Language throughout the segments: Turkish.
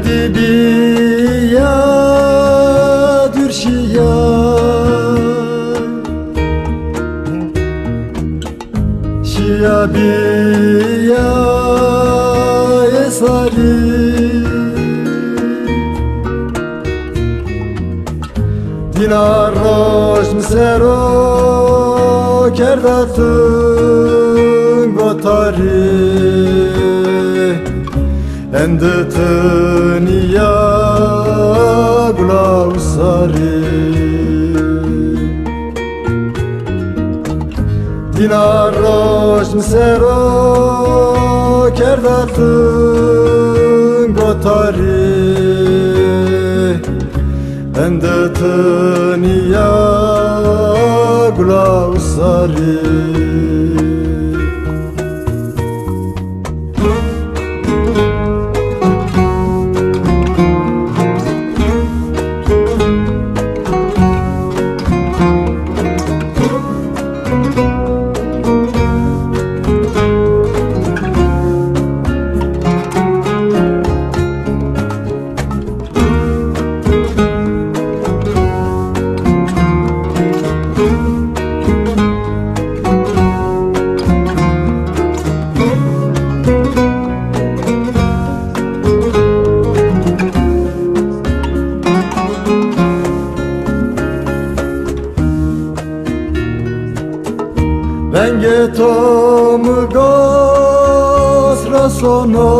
dibiya dürşiya şiya biya esari dinar roş misero kerdatın gotari endetın ya gulausari dinar roş misero kerdatın gotari endetın ya gulausari Venge tomu gos rasono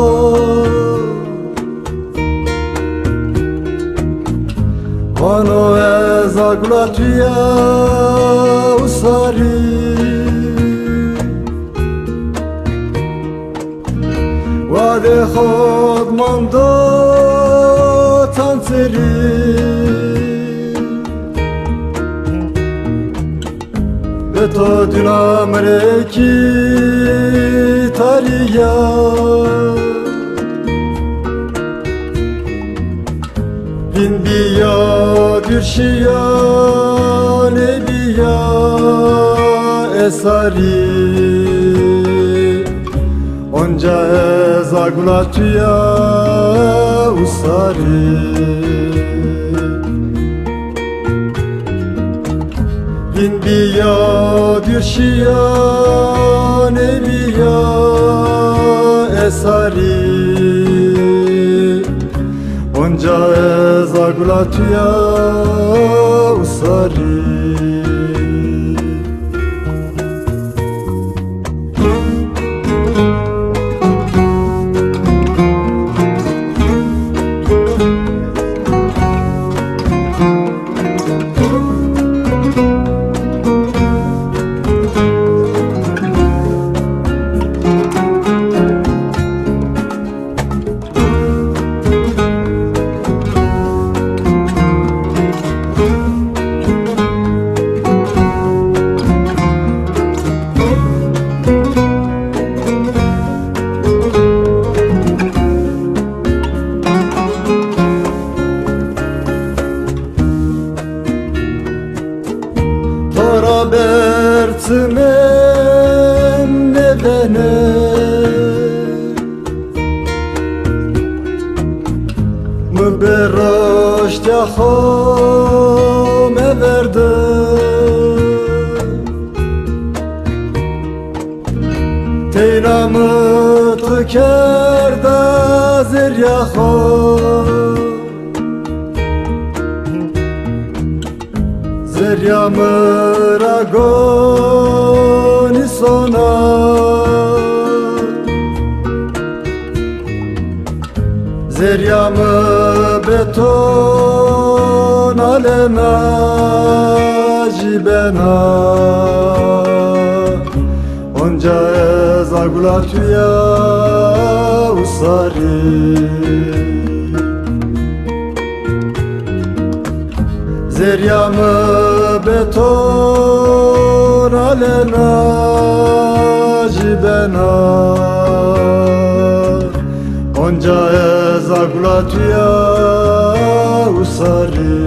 Vano eza gulatuya usari Vade khod mando tanseri to dinamreki tariya bin biya dürşiya nebiya esari onca ezagulatuya usari bin biya dürşiya nebiya esari onca ezagulatuya usari Bertmen nevene Müberoş yahom everde Teynamı tükerde zeryahom Zeryamı ragoni sona Zeryamı beton alena jibena Onca ezagulatuya usari Zeryamı beton alena jibena onca ezagulatuya usari